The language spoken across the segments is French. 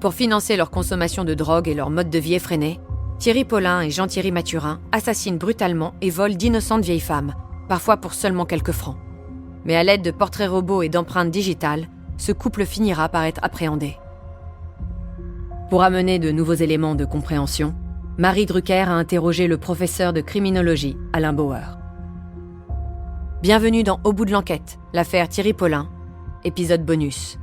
Pour financer leur consommation de drogue et leur mode de vie effréné, Thierry Paulin et Jean-Thierry Mathurin assassinent brutalement et volent d'innocentes vieilles femmes, parfois pour seulement quelques francs. Mais à l'aide de portraits robots et d'empreintes digitales, ce couple finira par être appréhendé. Pour amener de nouveaux éléments de compréhension, Marie Drucker a interrogé le professeur de criminologie, Alain Bauer. Bienvenue dans Au bout de l'enquête, l'affaire Thierry Paulin, épisode bonus.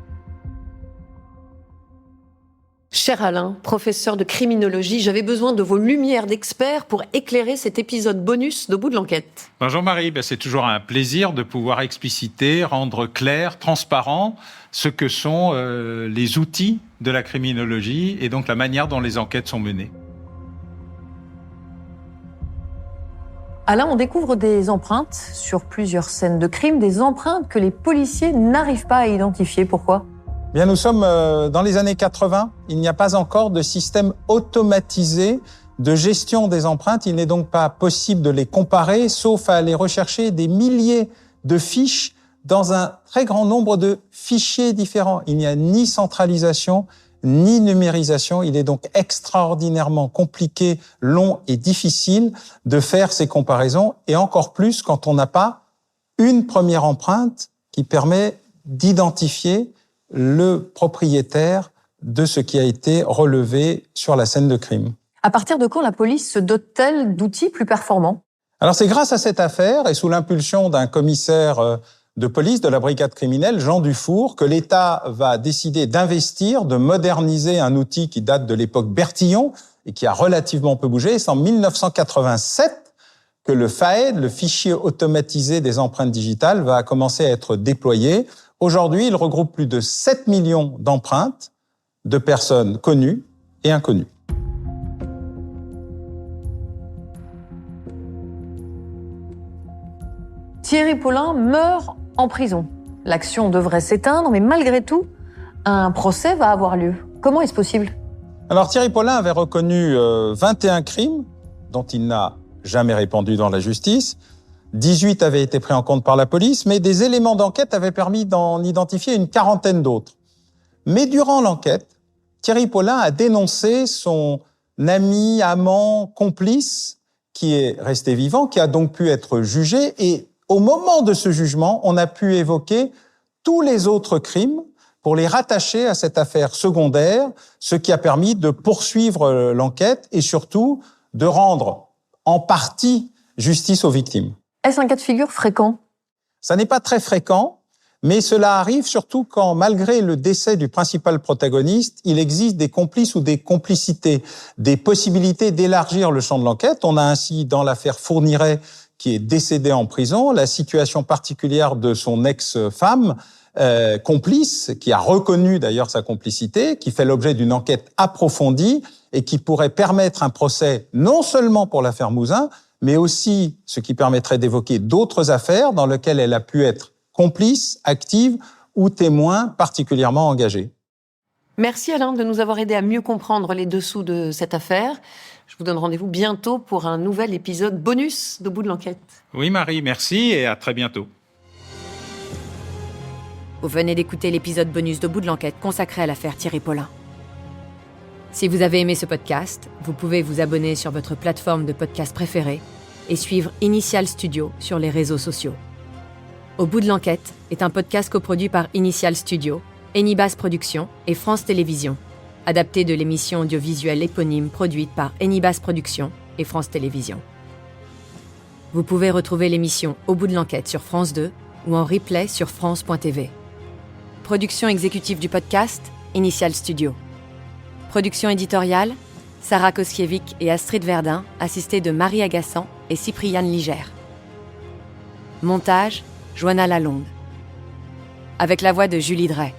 Cher Alain, professeur de criminologie, j'avais besoin de vos lumières d'experts pour éclairer cet épisode bonus d'Au bout de l'enquête. Bonjour Marie, c'est toujours un plaisir de pouvoir expliciter, rendre clair, transparent ce que sont les outils de la criminologie et donc la manière dont les enquêtes sont menées. Alain, on découvre des empreintes sur plusieurs scènes de crime, des empreintes que les policiers n'arrivent pas à identifier. Pourquoi ? Bien, nous sommes dans les années 80. Il n'y a pas encore de système automatisé de gestion des empreintes. Il n'est donc pas possible de les comparer, sauf à aller rechercher des milliers de fiches dans un très grand nombre de fichiers différents. Il n'y a ni centralisation, ni numérisation. Il est donc extraordinairement compliqué, long et difficile de faire ces comparaisons, et encore plus quand on n'a pas une première empreinte qui permet d'identifier le propriétaire de ce qui a été relevé sur la scène de crime. À partir de quand la police se dote-t-elle d'outils plus performants ? Alors c'est grâce à cette affaire et sous l'impulsion d'un commissaire de police de la brigade criminelle, Jean Dufour, que l'État va décider d'investir, de moderniser un outil qui date de l'époque Bertillon et qui a relativement peu bougé. C'est en 1987 que le FAED, le fichier automatisé des empreintes digitales, va commencer à être déployé. Aujourd'hui, il regroupe plus de 7 millions d'empreintes de personnes connues et inconnues. Thierry Paulin meurt en prison. L'action devrait s'éteindre, mais malgré tout, un procès va avoir lieu. Comment est-ce possible ? Alors Thierry Paulin avait reconnu 21 crimes dont il n'a jamais répondu dans la justice. 18 avaient été pris en compte par la police, mais des éléments d'enquête avaient permis d'en identifier une quarantaine d'autres. Mais durant l'enquête, Thierry Paulin a dénoncé son ami, amant, complice, qui est resté vivant, qui a donc pu être jugé. Et au moment de ce jugement, on a pu évoquer tous les autres crimes pour les rattacher à cette affaire secondaire, ce qui a permis de poursuivre l'enquête et surtout de rendre en partie justice aux victimes. Est-ce un cas de figure fréquent ? Ça n'est pas très fréquent, mais cela arrive surtout quand, malgré le décès du principal protagoniste, il existe des complices ou des complicités, des possibilités d'élargir le champ de l'enquête. On a ainsi, dans l'affaire Fourniret, qui est décédée en prison, la situation particulière de son ex-femme, complice, qui a reconnu d'ailleurs sa complicité, qui fait l'objet d'une enquête approfondie et qui pourrait permettre un procès non seulement pour l'affaire Mouzin, mais aussi ce qui permettrait d'évoquer d'autres affaires dans lesquelles elle a pu être complice, active ou témoin particulièrement engagé. Merci Alain de nous avoir aidé à mieux comprendre les dessous de cette affaire. Je vous donne rendez-vous bientôt pour un nouvel épisode bonus d'Au bout de l'enquête. Oui Marie, merci et à très bientôt. Vous venez d'écouter l'épisode bonus d'Au bout de l'enquête consacré à l'affaire Thierry Paulin. Si vous avez aimé ce podcast, vous pouvez vous abonner sur votre plateforme de podcast préférée et suivre Initial Studio sur les réseaux sociaux. Au bout de l'enquête est un podcast coproduit par Initial Studio, Enibas Productions et France Télévisions, adapté de l'émission audiovisuelle éponyme produite par Enibas Productions et France Télévisions. Vous pouvez retrouver l'émission Au bout de l'enquête sur France 2 ou en replay sur France.tv. Production exécutive du podcast, Initial Studio. Production éditoriale, Sarah Koskiewicz et Astrid Verdun, assistées de Marie Agassan et Cypriane Ligère. Montage, Joanna Lalonde. Avec la voix de Julie Drey.